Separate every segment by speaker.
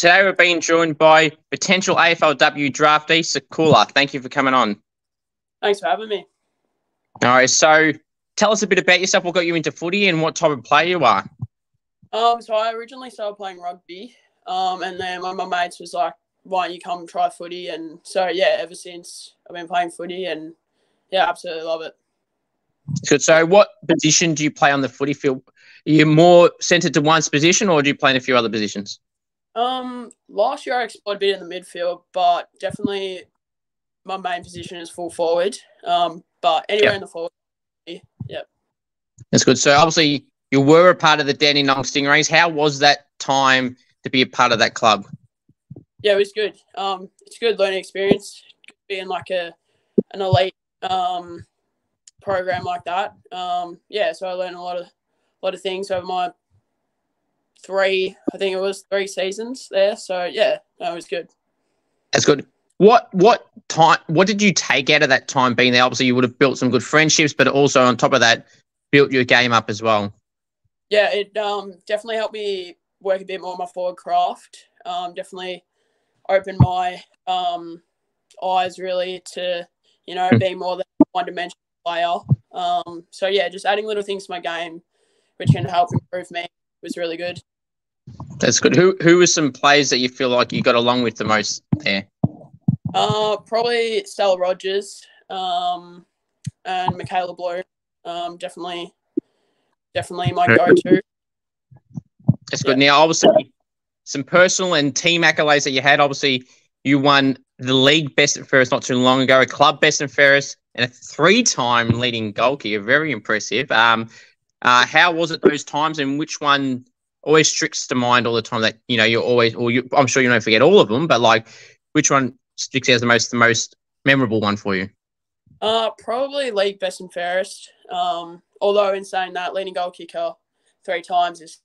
Speaker 1: Today we're being joined by potential AFLW draftee Seikula. Thank you for coming on.
Speaker 2: Thanks for having me.
Speaker 1: All right, so tell us a bit about yourself. What got you into footy and what type of player you are?
Speaker 2: So I originally started playing rugby, and then one of my mates was like, "Why don't you come try footy?" And so yeah, ever since I've been playing footy, and yeah, absolutely love it.
Speaker 1: Good. So what position do you play on the footy field? Are you more centred to one position, or do you play in a few other positions?
Speaker 2: Last year I explored a bit in the midfield, but definitely my main position is full forward. But anywhere in the forward, yeah.
Speaker 1: That's good. So obviously you were a part of the Dandenong Stingrays. How was that time to be a part of that club?
Speaker 2: Yeah, it was good. It's a good learning experience being like an elite program like that. Yeah, so I learned a lot of things over my three seasons there. So yeah, that was good.
Speaker 1: That's good. What did you take out of that time being there? Obviously you would have built some good friendships, but also on top of that, built your game up as well.
Speaker 2: Yeah, it definitely helped me work a bit more on my forward craft. Definitely opened my eyes really to, being more than a one-dimensional player. So yeah, just adding little things to my game which can help improve me was really good.
Speaker 1: That's good. Who were some players that you feel like you got along with the most there?
Speaker 2: Probably Stella Rogers and Michaela Blue. Definitely my go-to.
Speaker 1: That's good. Now, obviously, some personal and team accolades that you had. Obviously, you won the league best and fairest not too long ago, a club best and fairest, and a 3-time leading goal kicker. Very impressive. How was it those times, and which one always sticks to mind all the time that, I'm sure you don't forget all of them, but like which one sticks out as the most memorable one for you?
Speaker 2: Probably league best and fairest. Although in saying that, leading goal kicker 3 times is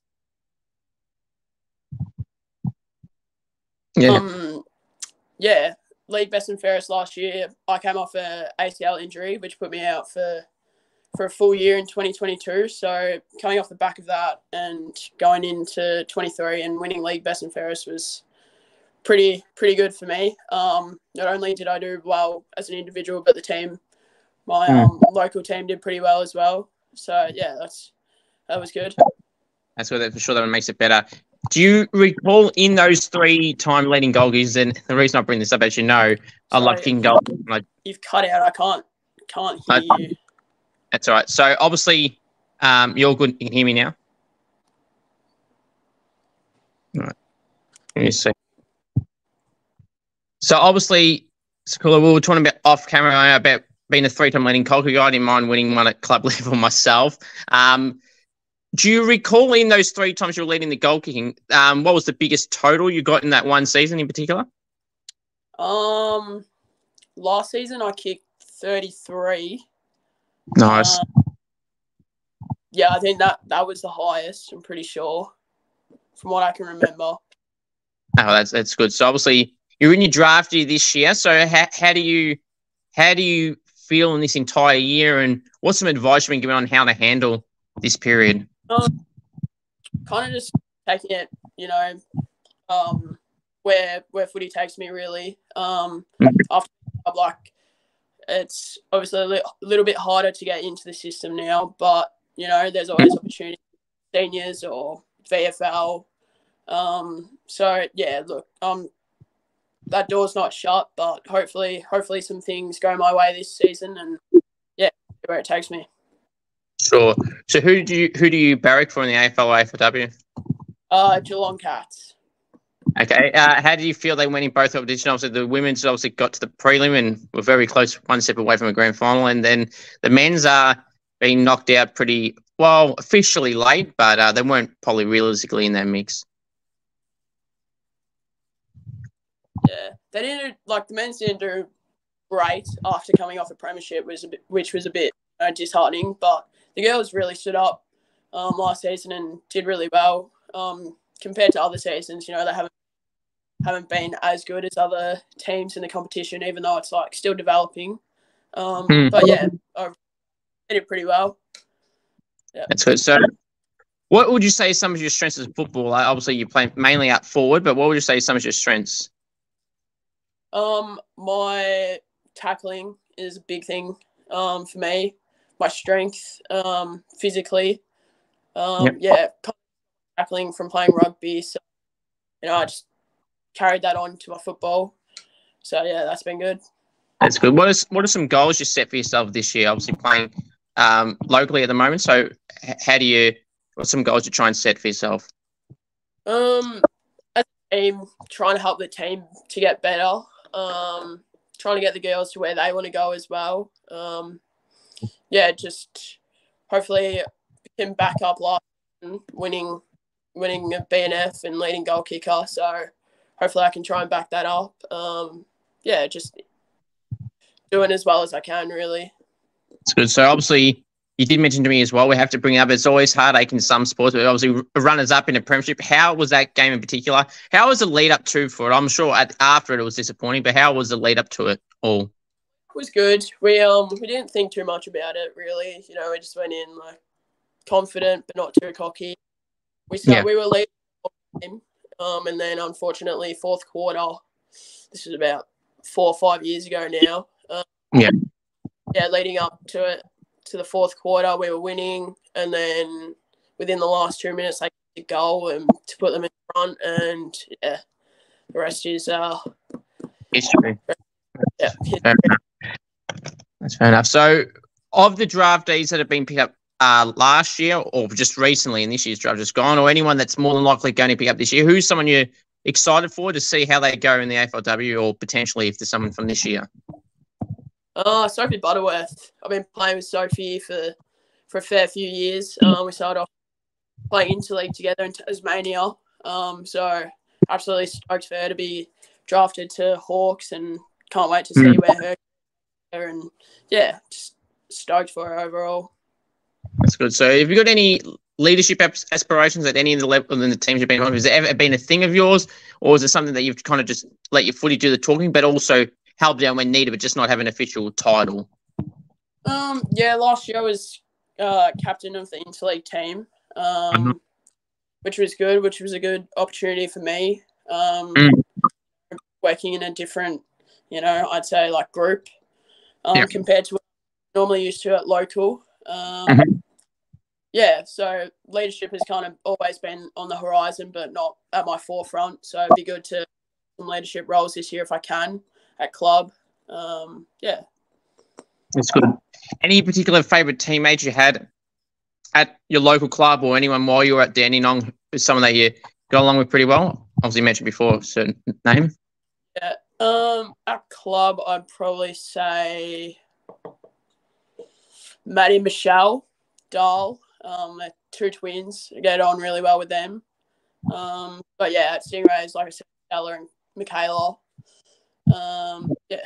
Speaker 2: league best and fairest last year. I came off a ACL injury, which put me out for a full year in 2022. So coming off the back of that and going into 23 and winning league best and fairest was pretty good for me. Not only did I do well as an individual, but the team, my local team, did pretty well as well. So yeah, that was good.
Speaker 1: That's good. For sure, that makes it better. Do you recall in those 3-time leading goal kickers? And the reason I bring this up, as you know, I love kicking goals.
Speaker 2: You've cut out. I can't hear you.
Speaker 1: That's all right. So obviously, you're good. You can hear me now. All right. Let me see. So obviously, Seikula, we were talking about off camera about being a 3-time leading goal kicker. I didn't mind winning one at club level myself. Do you recall in those 3 times you were leading the goal kicking, what was the biggest total you got in that one season in particular?
Speaker 2: Last season I kicked 33.
Speaker 1: Nice.
Speaker 2: Yeah, I think that was the highest, I'm pretty sure, from what I can remember.
Speaker 1: Oh, that's good. So obviously you're in your draftee this year. So how do you feel in this entire year, and what's some advice you've been given on how to handle this period?
Speaker 2: Kind of just taking it, where footy takes me really. After like, it's obviously a little bit harder to get into the system now, but there's always opportunity, seniors or VFL. So yeah, look, that door's not shut, but hopefully some things go my way this season, and yeah, where it takes me.
Speaker 1: Sure. So who do you barrack for in the AFL or AFLW?
Speaker 2: Geelong Cats.
Speaker 1: Okay. How do you feel they went in both competitions? Obviously, the women's obviously got to the prelim and were very close, one step away from a grand final, and then the men's are being knocked out pretty well, officially late, but they weren't probably realistically in that mix.
Speaker 2: Yeah, they didn't the men's didn't do great after coming off a premiership, which was a bit disheartening, but the girls really stood up last season and did really well. Compared to other seasons, they haven't been as good as other teams in the competition, even though it's still developing. But yeah, I did it pretty well. Yeah.
Speaker 1: That's good. So What would you say some of your strengths as a footballer? Obviously, you play mainly out forward, but what would you say some of your strengths?
Speaker 2: My tackling is a big thing for me. My strength physically. Yeah, tackling from playing rugby. So, I just carried that on to my football. So, yeah, that's been good.
Speaker 1: That's good. What are some goals you set for yourself this year? Obviously playing locally at the moment. So what's some goals you try and set for yourself?
Speaker 2: As a team, trying to help the team to get better. Trying to get the girls to where they want to go as well. Yeah, just hopefully can back up last winning a BNF and leading goal kicker. So hopefully I can try and back that up. Yeah, just doing as well as I can, really.
Speaker 1: That's good. So obviously you did mention to me as well, we have to bring it up. It's always heartache in some sports, but obviously runners up in a premiership. How was that game in particular? How was the lead up to for it? I'm sure after it was disappointing, but how was the lead up to it all?
Speaker 2: It was good. We didn't think too much about it, really. We just went in like confident but not too cocky. We were leading the game, and then unfortunately fourth quarter. This was about 4 or 5 years ago now. Leading up to it, to the fourth quarter, we were winning, and then within the last 2 minutes, they kicked a goal and to put them in front, and the rest is
Speaker 1: history.
Speaker 2: Yeah,
Speaker 1: that's fair enough. So, of the draftees that have been picked up last year, or just recently in this year's draft just gone, or anyone that's more than likely going to pick up this year, who's someone you're excited for to see how they go in the AFLW, or potentially if there's someone from this year?
Speaker 2: Sophie Butterworth. I've been playing with Sophie for a fair few years. We started off playing interleague together in Tasmania. So absolutely stoked for her to be drafted to Hawks, and can't wait to see where her and yeah, just stoked for her overall.
Speaker 1: That's good. So have you got any leadership aspirations at any of the level in the teams you've been on? Has it ever been a thing of yours, or is it something that you've kind of just let your footy do the talking, but also help down when needed, but just not have an official title?
Speaker 2: Yeah, last year I was captain of the interleague team, which was good, which was a good opportunity for me. Working in a different, I'd say like group compared to what I'm normally used to at local. Yeah, so leadership has kind of always been on the horizon, but not at my forefront. So it'd be good to some leadership roles this year if I can at club. Yeah.
Speaker 1: That's good. Any particular favourite teammates you had at your local club, or anyone while you were at Dandenong, someone that you got along with pretty well? Obviously, you mentioned before a certain name.
Speaker 2: Yeah. At club, I'd probably say Maddie, Michelle, Dahl. They're two twins. I get on really well with them. But yeah, at Stingrays, like I said, Stella and Michaela. Yeah.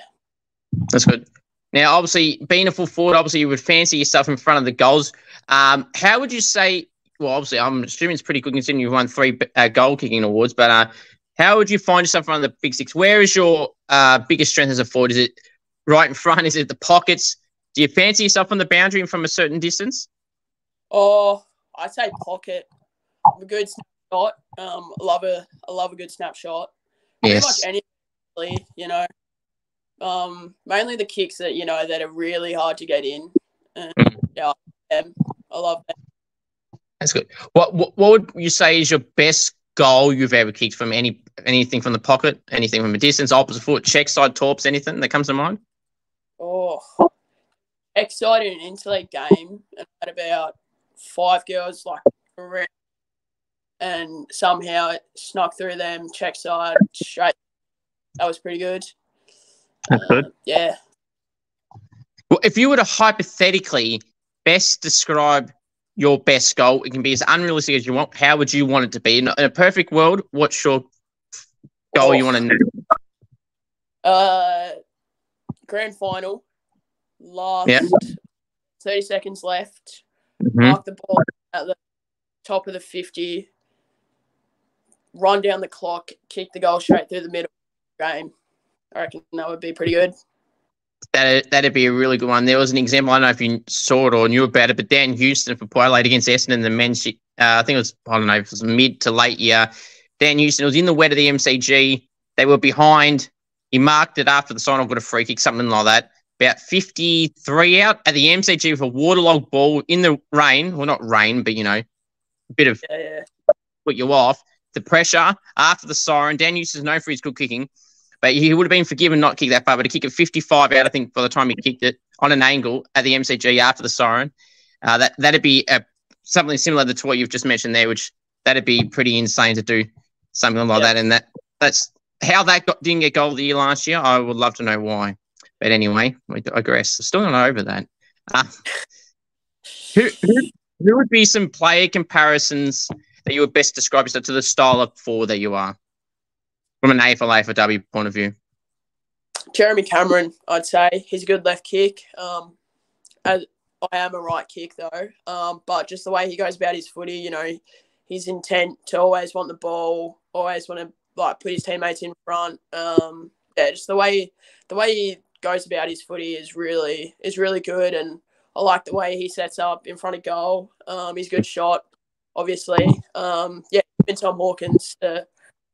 Speaker 2: That's
Speaker 1: good. Now, obviously, being a full forward, obviously you would fancy yourself in front of the goals. How would you say? Well, obviously, I'm assuming it's pretty good considering you've won 3 goal kicking awards. But how would you find yourself in front of the big six? Where is your biggest strength as a forward? Is it right in front? Is it the pockets? Do you fancy yourself on the boundary and from a certain distance?
Speaker 2: Oh, I'd say pocket. A good snapshot. I love a good snapshot.
Speaker 1: Yes.
Speaker 2: Pretty much anything, mainly the kicks that that are really hard to get in. Yeah, I love them.
Speaker 1: That's good. What would you say is your best goal you've ever kicked from anything from the pocket, anything from a distance, opposite foot, check side, torps, anything that comes to mind?
Speaker 2: Oh, exciting interleague game, and had about 5 girls like around, and somehow it snuck through them, check side, straight. That was pretty good.
Speaker 1: That's good.
Speaker 2: Yeah.
Speaker 1: Well, if you were to hypothetically best describe your best goal, it can be as unrealistic as you want. How would you want it to be? In a perfect world, what's your goal you want to
Speaker 2: know? Grand final. Last 30 seconds left. Mark the ball at the top of the 50. Run down the clock. Kick the goal straight through the middle of the game. I reckon that would be pretty good.
Speaker 1: That'd be a really good one. There was an example, I don't know if you saw it or knew about it, but Dan Houston for Poilade against Essendon in the men's, I think it was, I don't know, if it was mid to late year. Dan Houston, it was in the wet of the MCG. They were behind. He marked it after the sign-off, got a free kick, something like that. About 53 out at the MCG with a waterlogged ball in the rain. Well, not rain, but, a bit of put you off. The pressure after the siren. Dan Houston's known for his good kicking. But he would have been forgiven not kick that far, but to kick it 55 out, I think, by the time he kicked it on an angle at the MCG after the siren, that'd be something similar to what you've just mentioned there, which that'd be pretty insane to do something like that. And that's how that didn't get goal of the year last year. I would love to know why. But anyway, we digress. Still not over that. Who would be some player comparisons that you would best describe yourself to the style of forward that you are? From an AFLW point of view?
Speaker 2: Jeremy Cameron, I'd say. He's a good left kick. I am a right kick, though. But just the way he goes about his footy, his intent to always want the ball, always want to put his teammates in front. Just the way he goes about his footy is really good, and I like the way he sets up in front of goal. He's a good shot, obviously. And Tom Hawkins,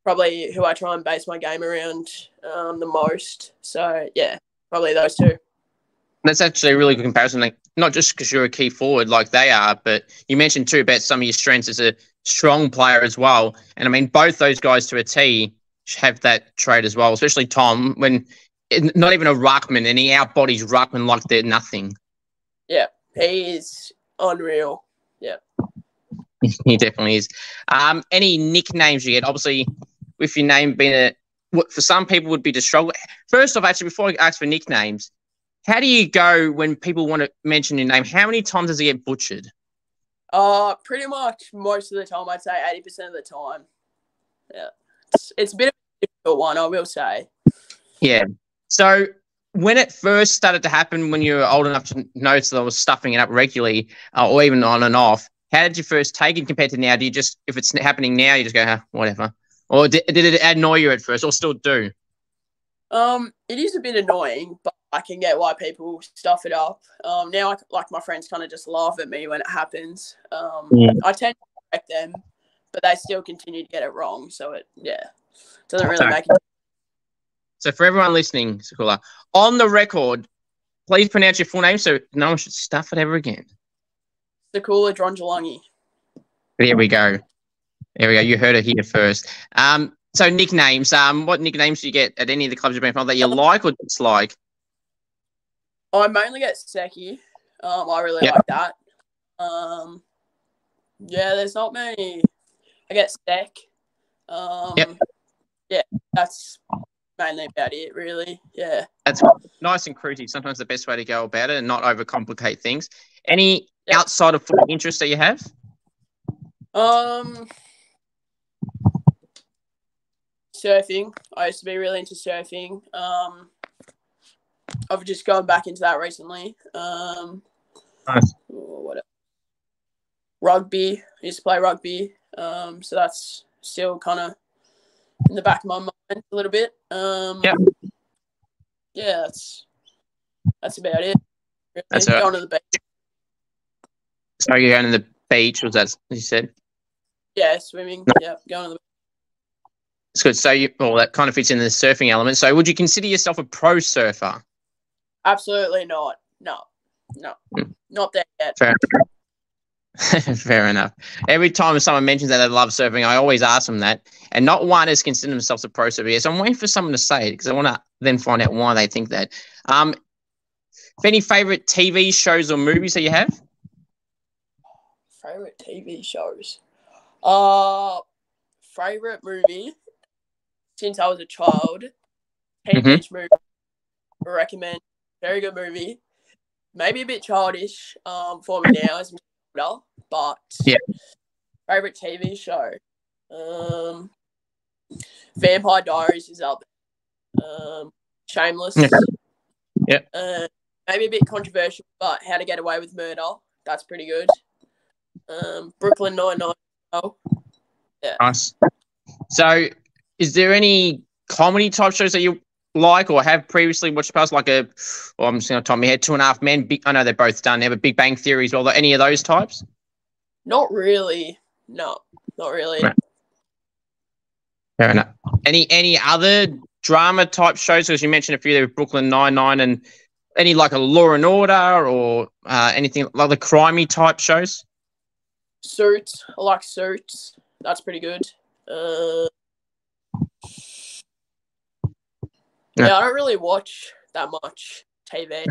Speaker 2: probably who I try and base my game around the most. So, probably those two.
Speaker 1: That's actually a really good comparison. Like, not just because you're a key forward like they are, but you mentioned too about some of your strengths as a strong player as well. And I mean, both those guys to a T have that trait as well, especially Tom, when not even a ruckman, and he outbodies ruckman like they're nothing. Yeah,
Speaker 2: he is unreal. Yeah.
Speaker 1: He definitely is. Any nicknames you get? Obviously, with your name being what for some people would be to struggle. First off, actually, before I ask for nicknames, how do you go when people want to mention your name? How many times does it get butchered?
Speaker 2: Pretty much most of the time. I'd say 80% of the time. Yeah, it's a bit of a difficult one, I will say.
Speaker 1: Yeah. So when it first started to happen, when you were old enough to notice that I was stuffing it up regularly, or even on and off, how did you first take it compared to now? Do you just, if it's happening now, you just go, whatever? Or did it annoy you at first, or still do?
Speaker 2: It is a bit annoying, but I can get why people stuff it up. Now, my friends kind of just laugh at me when it happens. I tend to correct them, but they still continue to get it wrong. So it doesn't really make it.
Speaker 1: So for everyone listening, Seikula, on the record, please pronounce your full name so no one should stuff it ever again.
Speaker 2: Seikula Drodrolagi.
Speaker 1: There we go. You heard it here first. So nicknames. What nicknames do you get at any of the clubs you've been from that you like or dislike?
Speaker 2: I mainly get Seki. I really like that. There's not many. I get Sek. That's mainly about it, really. Yeah.
Speaker 1: That's nice and cruisy. Sometimes the best way to go about it and not overcomplicate things. Any outside of football interests that you have?
Speaker 2: Surfing. I used to be really into surfing. I've just gone back into that recently.
Speaker 1: Nice.
Speaker 2: What else? Rugby. I used to play rugby. So that's still kind of in the back of my mind a little bit. That's about it. Really.
Speaker 1: That's
Speaker 2: going to the beach.
Speaker 1: So you're going to the beach, was that you said?
Speaker 2: Yeah, swimming. No. Yeah, going to the beach.
Speaker 1: It's good. So that kind of fits in the surfing element. So would you consider yourself a pro surfer?
Speaker 2: Absolutely not. No. Not there yet.
Speaker 1: Fair enough. Every time someone mentions that they love surfing, I always ask them that. And not one has considered themselves a pro surfer yet. So I'm waiting for someone to say it because I want to then find out why they think that. Any favourite TV shows or movies that you have?
Speaker 2: Favourite TV shows? Favourite movie since I was a child. Teenage movie. I recommend. Very good movie. Maybe a bit childish for me now as I'm older, but favourite TV show. Vampire Diaries is up there. Shameless. Maybe a bit controversial, but How to Get Away with Murder. That's pretty good. Brooklyn Nine-Nine. Yeah.
Speaker 1: Nice. So, is there any comedy type shows that you like or have previously watched past, like I'm just going to top my head, 2.5 Men. I know they're both done. They have a Big Bang Theory as well. Any of those types?
Speaker 2: Not really. No, not really.
Speaker 1: Right. Fair enough. Any other drama type shows? Because you mentioned a few there, Brooklyn Nine-Nine, and any like a Law and Order or anything like the crimey type shows?
Speaker 2: Suits. I like Suits. That's pretty good. Yeah, I don't really watch that much TV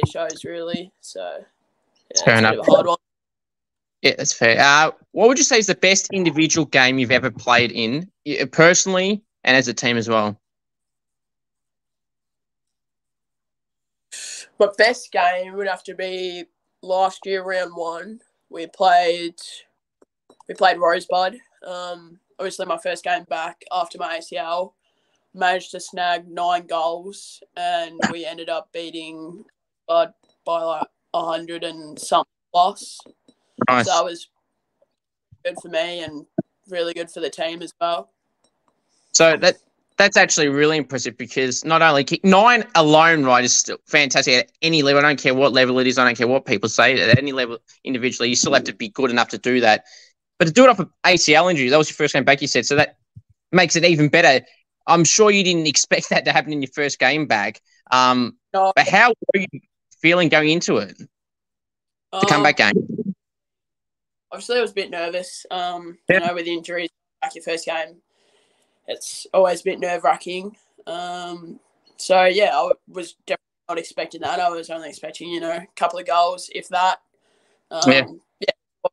Speaker 2: shows really. So yeah,
Speaker 1: fair enough.
Speaker 2: A bit of a hard one.
Speaker 1: Yeah, that's fair. What would you say is the best individual game you've ever played in, personally and as a team as well?
Speaker 2: My best game would have to be last year, round 1. We played Rosebud. Obviously, my first game back after my ACL. Managed to snag 9 goals, and we ended up beating Bud by like 100 and something plus.
Speaker 1: Nice.
Speaker 2: So that was good for me and really good for the team as well.
Speaker 1: So that's actually really impressive, because not only 9 alone, right, is still fantastic at any level. I don't care what level it is. I don't care what people say. At any level individually, you still have to be good enough to do that. But to do it off of ACL injury, that was your first game back, you said. So that makes it even better. I'm sure you didn't expect that to happen in your first game back.
Speaker 2: No.
Speaker 1: But how were you feeling going into it? The comeback game?
Speaker 2: Obviously, I was a bit nervous. You know, with injuries, like your first game, it's always a bit nerve-wracking. So, yeah, I was definitely not expecting that. I was only expecting, a couple of goals, if that. Yeah,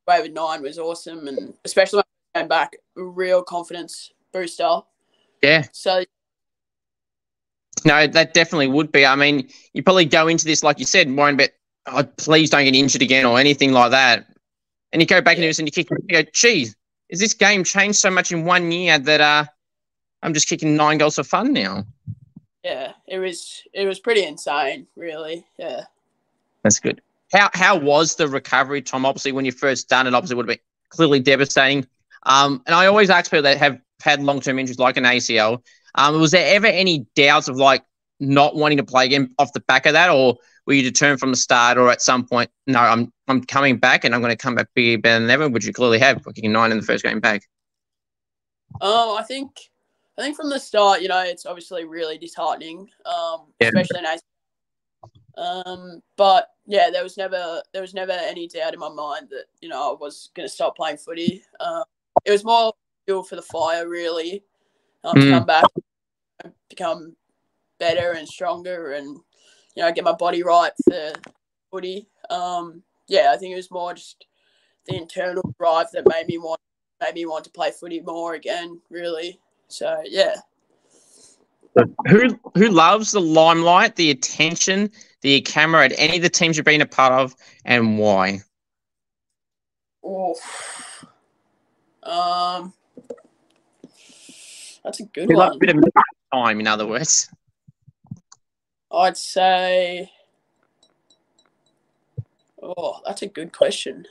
Speaker 2: away with 9 was awesome, and especially when I came back, a real confidence booster.
Speaker 1: Yeah.
Speaker 2: So,
Speaker 1: no, that definitely would be. I mean, you probably go into this, like you said, worrying about, oh, please don't get injured again or anything like that. And you go back into this and you kick, you go, geez, is this game changed so much in 1 year that I'm just kicking 9 goals for fun now?
Speaker 2: Yeah, it was pretty insane, really. Yeah.
Speaker 1: That's good. How was the recovery, Tom? Obviously, when you first done it, obviously it would have been clearly devastating. And I always ask people that have had long-term injuries like an ACL, was there ever any doubts of like not wanting to play again off the back of that, or were you determined from the start, or at some point, no, I'm coming back and I'm going to come back bigger, better than ever, which you clearly have, kicking 9 in the first game back?
Speaker 2: I think from the start, it's obviously really disheartening, especially in ACL. But yeah, there was never any doubt in my mind that I was going to stop playing footy. It was more fuel for the fire, really, to come back, and become better and stronger, and get my body right for footy. Yeah, I think it was more just the internal drive that made me want to play footy more again, really. So yeah.
Speaker 1: Who loves the limelight, the attention, the camera at any of the teams you've been a part of, and why?
Speaker 2: Oh, that's a good
Speaker 1: one. Like a bit of time, in other words.
Speaker 2: I'd say. Oh, that's a good question.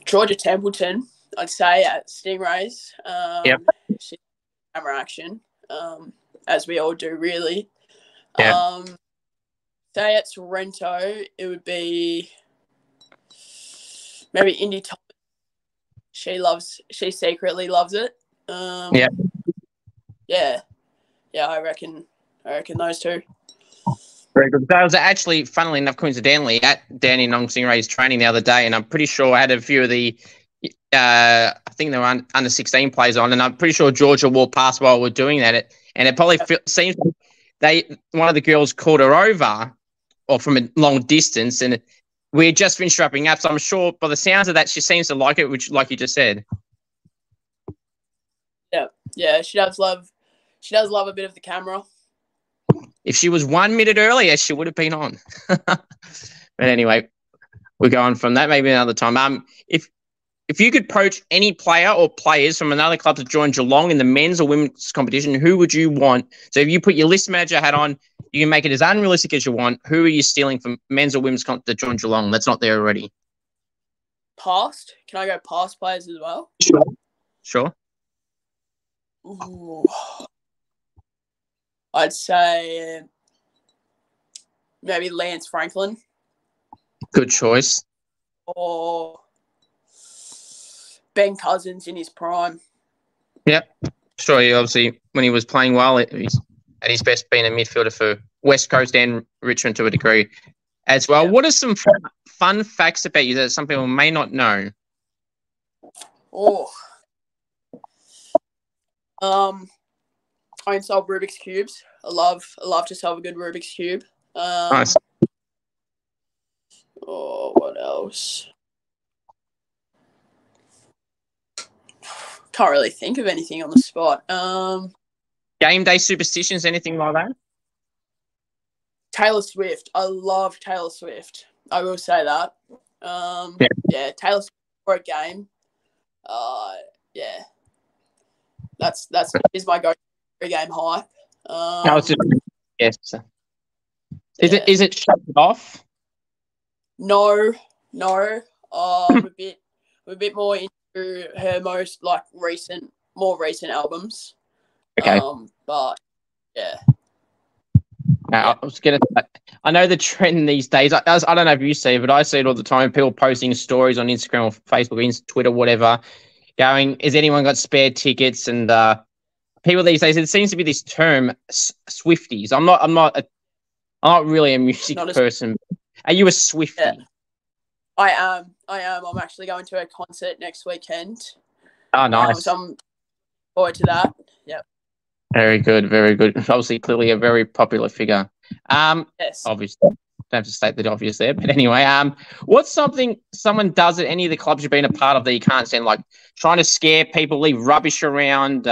Speaker 2: Georgia Templeton, I'd say, at Stingrays. She's camera action, as we all do, really.
Speaker 1: Yeah.
Speaker 2: Say at Sorrento, it would be maybe Indy Thomas. She secretly loves it. Yeah, I reckon those two.
Speaker 1: Very good. I was actually, funnily enough, coincidentally, at Danny Nong Stingray's training the other day, and I'm pretty sure I had a few of the, I think they were under 16 players on, and I'm pretty sure Georgia walked past while we're doing that, and it probably seems one of the girls called her over, or from a long distance, and we had just finished wrapping up, so I'm sure by the sounds of that, she seems to like it, which, like you just said.
Speaker 2: Yeah, she does love a bit of the camera.
Speaker 1: If she was 1 minute earlier, she would have been on. But anyway, we're going from that maybe another time. If you could poach any player or players from another club to join Geelong in the men's or women's competition, who would you want? So if you put your list manager hat on, you can make it as unrealistic as you want. Who are you stealing from men's or women's comp to join Geelong that's not there already?
Speaker 2: Past? Can I go past players as well?
Speaker 1: Sure.
Speaker 2: Ooh, I'd say maybe Lance Franklin
Speaker 1: Good choice.
Speaker 2: or Ben Cousins in his prime.
Speaker 1: Yep. Sure, he obviously, when he was playing well, he's at his best being a midfielder for West Coast and Richmond to a degree as well.
Speaker 2: Yeah.
Speaker 1: What are some fun facts about you that some people may not know?
Speaker 2: Oh, I solve Rubik's cubes. I love to solve a good Rubik's cube.
Speaker 1: Nice.
Speaker 2: Oh, what else? Can't really think of anything on the spot.
Speaker 1: Game day superstitions, anything like that?
Speaker 2: Taylor Swift. I love Taylor Swift. I will say that. Yeah, Taylor Swift for a game. Yeah, that's is my go-to game hype.
Speaker 1: Yes. Is it shut off?
Speaker 2: No. I'm a bit more into her most more recent albums.
Speaker 1: Okay.
Speaker 2: But yeah.
Speaker 1: I was gonna. I know the trend these days. I don't know if you see it, but I see it all the time. People posting stories on Instagram or Facebook, Twitter, whatever, going, "Has anyone got spare tickets?" And people these days, it seems to be this term, Swifties. I'm not really a music person. Are you a Swiftie?
Speaker 2: Yeah. I am. I'm actually going to a concert next weekend.
Speaker 1: Oh, nice.
Speaker 2: So I'm looking forward to that. Yep.
Speaker 1: Very good, very good. Obviously, clearly a very popular figure.
Speaker 2: Yes.
Speaker 1: Obviously, don't have to state the obvious there, but anyway, what's something someone does at any of the clubs you've been a part of that you can't stand, like trying to scare people, leave rubbish around,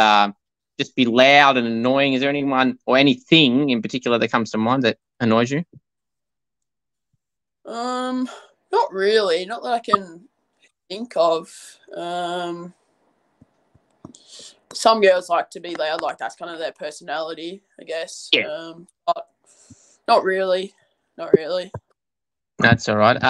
Speaker 1: just be loud and annoying? Is there anyone or anything in particular that comes to mind that annoys you?
Speaker 2: Not really. Not that I can think of. Some girls like to be loud, like that's kind of their personality, I guess.
Speaker 1: Yeah.
Speaker 2: But not really.
Speaker 1: That's all right.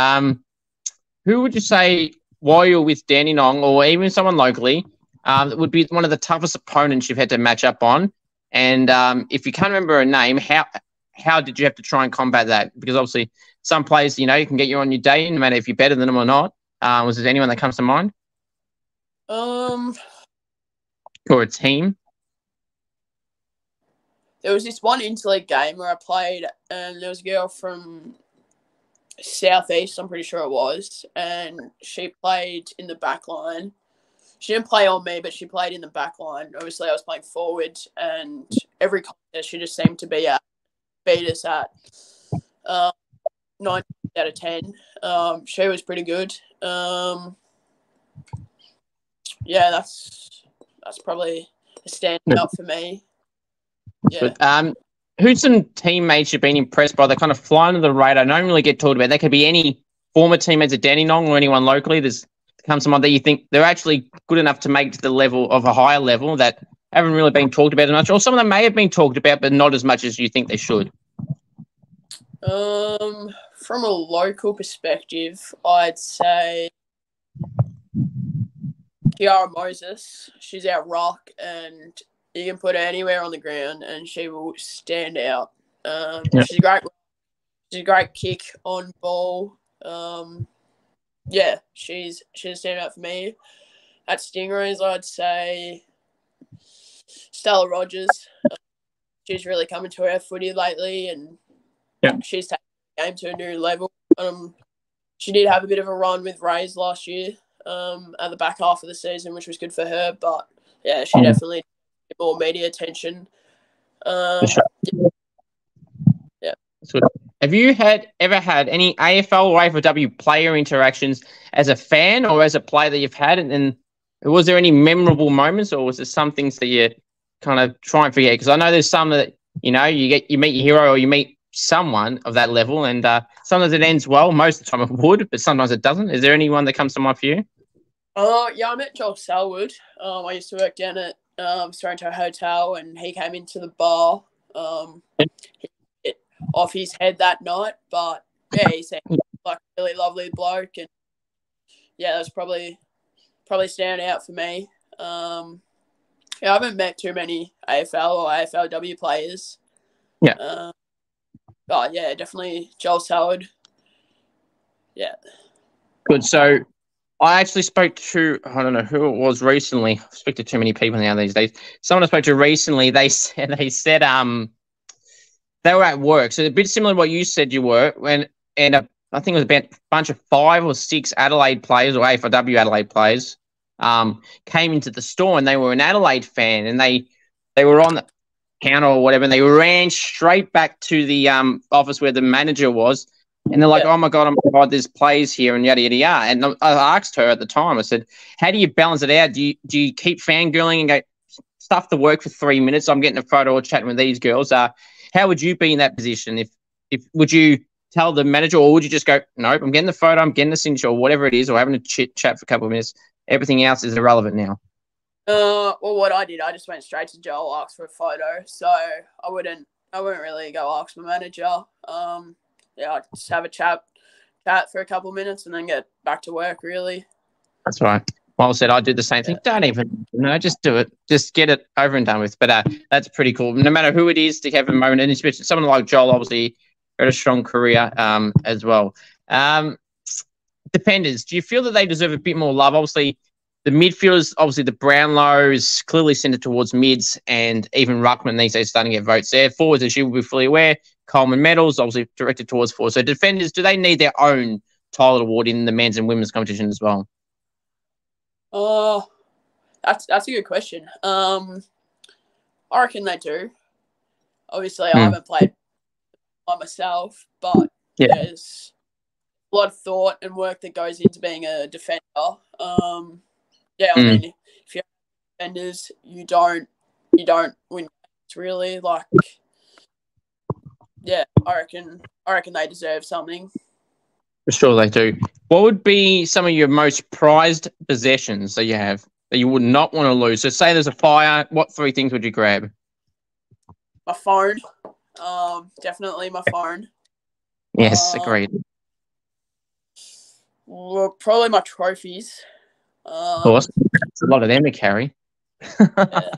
Speaker 1: Who would you say, while you're with Dandenong or even someone locally, that would be one of the toughest opponents you've had to match up on? And if you can't remember a name, how did you have to try and combat that? Because obviously some players, you can get you on your day, no matter if you're better than them or not. Was there anyone that comes to mind? Or a team?
Speaker 2: There was this one interleague game where I played, and there was a girl from Southeast, I'm pretty sure it was, and she played in the back line. She didn't play on me, but she played in the back line. Obviously, I was playing forward, and every contest she just seemed to beat us at 9 out of 10. She was pretty good. Yeah, that's probably a standout for me. Yeah.
Speaker 1: But, who's some teammates you've been impressed by that kind of fly under the radar? Don't really get talked about. They could be any former teammates at Dandenong or anyone locally. There's come someone that you think they're actually good enough to make to the level of a higher level that haven't really been talked about as much, or some of them may have been talked about, but not as much as you think they should.
Speaker 2: From a local perspective, I'd say Kiara Moses. She's our rock, and you can put her anywhere on the ground, and she will stand out. She's a great kick on ball. Yeah, she's a standout for me. At Stingrays, I'd say Stella Rogers. She's really coming to her footy lately, and she's taken the game to a new level. She did have a bit of a run with Rays last year at the back half of the season, which was good for her. But, yeah, she definitely needed more media attention. Yeah.
Speaker 1: Have you ever had any AFL or AFLW player interactions as a fan or as a player that you've had? And was there any memorable moments, or was there some things that you kind of try and forget? Because I know there's some that, you meet your hero or you meet someone of that level, and sometimes it ends well. Most of the time it would, but sometimes it doesn't. Is there anyone that comes to mind for you?
Speaker 2: Yeah, I met Joel Selwood. I used to work down at Sorrento Hotel, and he came into the bar. Off his head that night, but yeah, he seemed like a really lovely bloke, and yeah, that was probably stand out for me. Yeah, I haven't met too many AFL or AFLW players.
Speaker 1: Yeah.
Speaker 2: But yeah, definitely Joel Salad. Yeah.
Speaker 1: Good. So I actually spoke to, I don't know who it was recently. I speak to too many people now these days. Someone I spoke to recently, they said they were at work. So a bit similar to what you said you were I think it was about a bunch of 5 or 6 Adelaide players or AFLW Adelaide players came into the store, and they were an Adelaide fan, and they were on the counter or whatever, and they ran straight back to the office where the manager was, and they're like, "Oh my god, there's players here," and yada yada yada. And I asked her at the time, I said, "How do you balance it out? Do you keep fangirling and go stuff to work for 3 minutes? I'm getting a photo or chatting with these girls. How would you be in that position? If would you tell the manager, or would you just go, nope, I'm getting the photo, I'm getting the signature, or whatever it is, or having a chat for a couple of minutes. Everything else is irrelevant now."
Speaker 2: Well, what I did, I just went straight to Joel, asked for a photo. So I wouldn't really go ask my manager. Yeah, I'd just have a chat for a couple of minutes and then get back to work. Really.
Speaker 1: That's right. Well said. I do the same thing. Don't even, just do it. Just get it over and done with. But that's pretty cool. No matter who it is, to have a moment, and especially someone like Joel, obviously, had a strong career as well. Defenders, do you feel that they deserve a bit more love? Obviously, the midfielders, obviously the Brownlow is clearly centred towards mids, and even Ruckman these days starting to get votes there. Forwards, as you will be fully aware, Coleman medals, obviously directed towards forwards. So defenders, do they need their own title award in the men's and women's competition as well?
Speaker 2: That's a good question. I reckon they do. Obviously, I haven't played by myself, but there's a lot of thought and work that goes into being a defender. I mean, if you're defenders, you don't win. It's really like, yeah, I reckon they deserve something.
Speaker 1: For sure, they do. What would be some of your most prized possessions that you have that you would not want to lose? So, say there's a fire. What 3 things would you grab?
Speaker 2: My phone. Definitely my phone.
Speaker 1: Yes, agreed.
Speaker 2: Well, probably my trophies.
Speaker 1: Of course, it's a lot of them to carry.
Speaker 2: Yeah.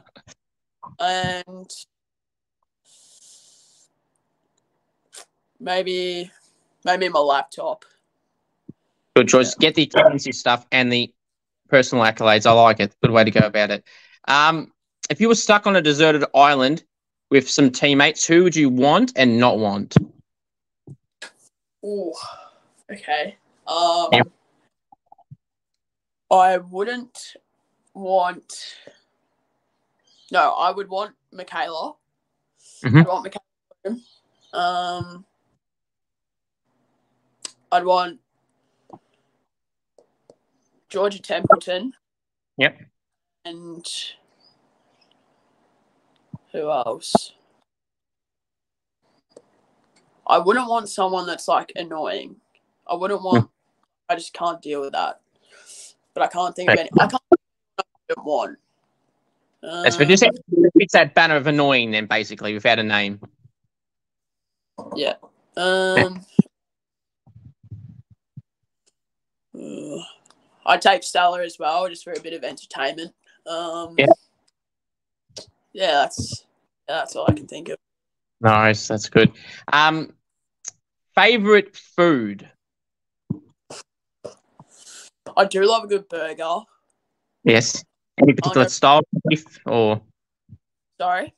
Speaker 2: And maybe my laptop.
Speaker 1: Good choice. Get the expensive stuff and the personal accolades. I like it. Good way to go about it. If you were stuck on a deserted island with some teammates, who would you want and not want?
Speaker 2: Ooh, okay. I wouldn't want. No, I would want Michaela. I'd want Michaela. I'd want Georgia Templeton.
Speaker 1: Yep.
Speaker 2: And who else? I wouldn't want someone that's like annoying. I wouldn't want. I just can't deal with that. But I can't think of any. I can't think of one.
Speaker 1: That's what you said. It's that banner of annoying, then, basically, without a name.
Speaker 2: Yeah. I'd take Stella as well, just for a bit of entertainment. Yeah, that's all I can think of.
Speaker 1: Nice, that's good. Favorite food?
Speaker 2: I do love a good burger.
Speaker 1: Yes. Any particular style of beef or?
Speaker 2: Sorry?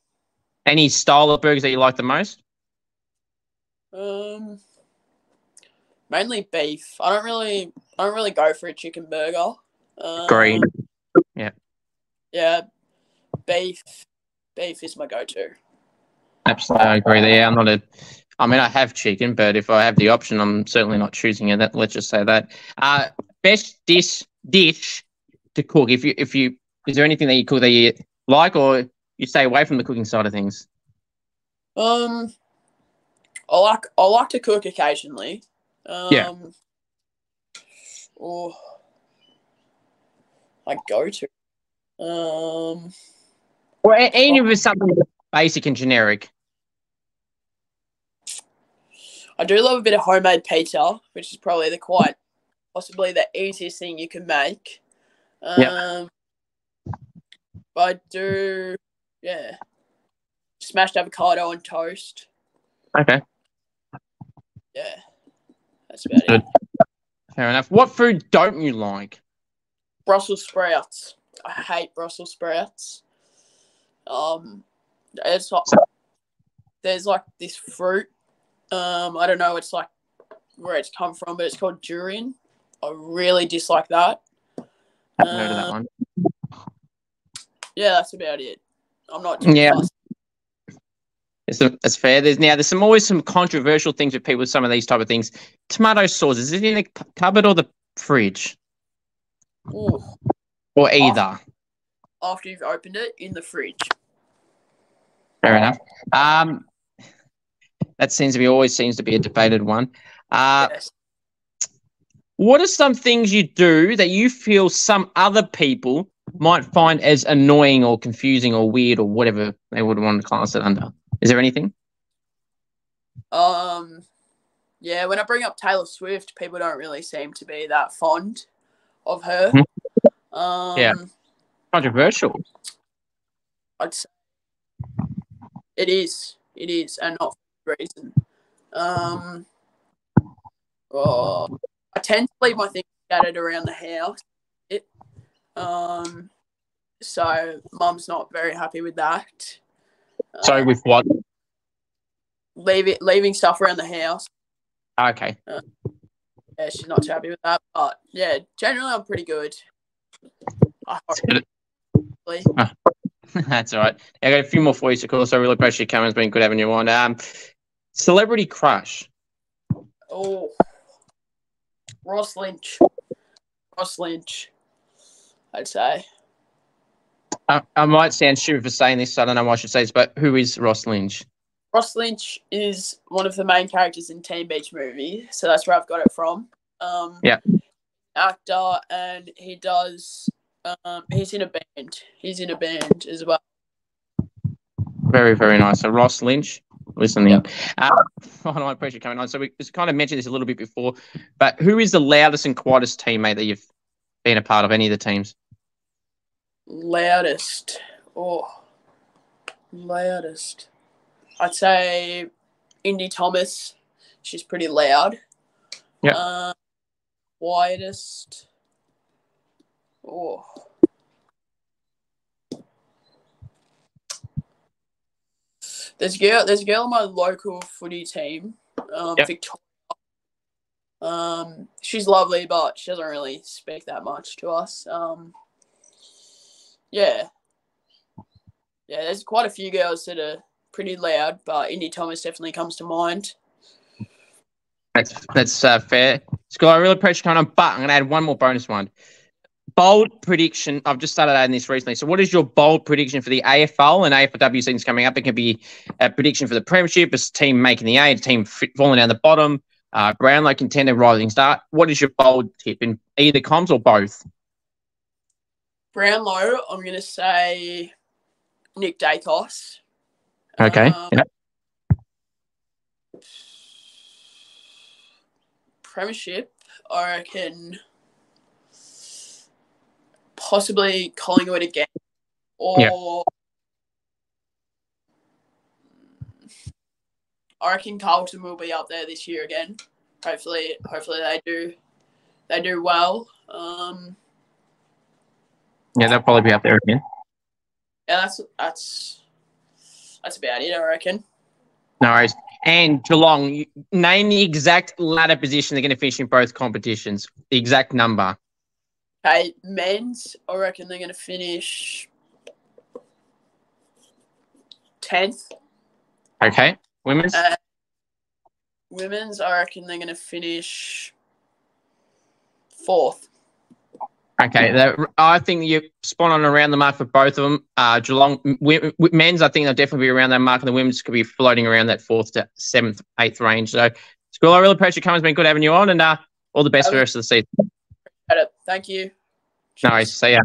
Speaker 1: Any style of burgers that you like the most?
Speaker 2: Mainly beef. I don't really go for a chicken burger.
Speaker 1: Great. Yeah.
Speaker 2: Yeah. Beef is my go-to.
Speaker 1: Absolutely, I agree there. I have chicken, but if I have the option, I'm certainly not choosing it. Let's just say that. Best dish to cook. If you is there anything that you cook that you like, or you stay away from the cooking side of things?
Speaker 2: I like to cook occasionally. Or I go to.
Speaker 1: Or any of it something basic and generic.
Speaker 2: I do love a bit of homemade pizza, which is probably possibly the easiest thing you can make. I do, yeah, smashed avocado on toast.
Speaker 1: Okay.
Speaker 2: Yeah, that's about
Speaker 1: Good.
Speaker 2: it.
Speaker 1: Fair enough. What food don't you like?
Speaker 2: Brussels sprouts. I hate Brussels sprouts. It's like, there's like this fruit. I don't know. It's like where it's come from, but it's called durian. I really dislike that.
Speaker 1: I haven't heard of that one.
Speaker 2: Yeah, that's about it. I'm not too fussed.
Speaker 1: It's fair. There's always some controversial things with people with some of these type of things. Tomato sauce, is it in the cupboard or the fridge?
Speaker 2: Ooh.
Speaker 1: Or either?
Speaker 2: After you've opened it, in the fridge.
Speaker 1: Fair enough. That always seems to be a debated one.
Speaker 2: Yes.
Speaker 1: What are some things you do that you feel some other people might find as annoying or confusing or weird or whatever they would want to class it under? Is there anything?
Speaker 2: Yeah, when I bring up Taylor Swift, people don't really seem to be that fond of her.
Speaker 1: Yeah. Controversial.
Speaker 2: I'd say it is, and not for a reason. I tend to leave my things scattered around the house. So Mum's not very happy with that.
Speaker 1: Sorry, with what?
Speaker 2: Leaving stuff around the house.
Speaker 1: Okay.
Speaker 2: Yeah, she's not too happy with that. But yeah, generally I'm pretty good.
Speaker 1: That's all right. I got a few more for you, Seikula, so I really appreciate you coming. It's been good having you on. Celebrity crush.
Speaker 2: Oh, Ross Lynch. I'd say.
Speaker 1: I might sound stupid for saying this, so I don't know what I should say this, but who is Ross Lynch?
Speaker 2: Ross Lynch is one of the main characters in Teen Beach Movie, so that's where I've got it from.
Speaker 1: Yeah.
Speaker 2: Actor, and he does. He's in a band. He's in a band as well.
Speaker 1: Very, very nice. So Ross Lynch, listening.
Speaker 2: Yep.
Speaker 1: I appreciate you coming on. So we just kind of mentioned this a little bit before, but who is the loudest and quietest teammate that you've been a part of, any of the teams?
Speaker 2: Loudest. I'd say Indy Thomas. She's pretty loud.
Speaker 1: Yeah.
Speaker 2: Quietest. There's a girl on my local footy team, Victoria. She's lovely, but she doesn't really speak that much to us. Yeah, there's quite a few girls that are pretty loud, but Indy Thomas definitely comes to mind.
Speaker 1: That's fair. Scott, I really appreciate you coming on, but I'm going to add one more bonus one. Bold prediction. I've just started adding this recently. So what is your bold prediction for the AFL and AFLW seasons coming up? It can be a prediction for the premiership, a team making the A, a team falling down the bottom, Brownlow contender, rising star. What is your bold tip in either comms or both?
Speaker 2: Brownlow, I'm going to say Nick Dacos.
Speaker 1: Okay.
Speaker 2: Premiership, I reckon possibly Collingwood again, or I reckon Carlton will be up there this year again. Hopefully they do well.
Speaker 1: Yeah, they'll probably be up there again.
Speaker 2: Yeah, that's about it, I reckon.
Speaker 1: No worries. And Geelong, name the exact ladder position they're going to finish in both competitions. The exact number.
Speaker 2: Okay, men's, I reckon they're going to finish 10th.
Speaker 1: Okay. Women's?
Speaker 2: Women's, I reckon they're going to finish 4th.
Speaker 1: Okay, I think you're spot on around the mark for both of them. Geelong men's, I think they'll definitely be around that mark, and the women's could be floating around that 4th to 7th, 8th range. So, School, I really appreciate you coming. It's been good having you on, and all the best for the rest of the season.
Speaker 2: Thank you.
Speaker 1: No worries. See ya.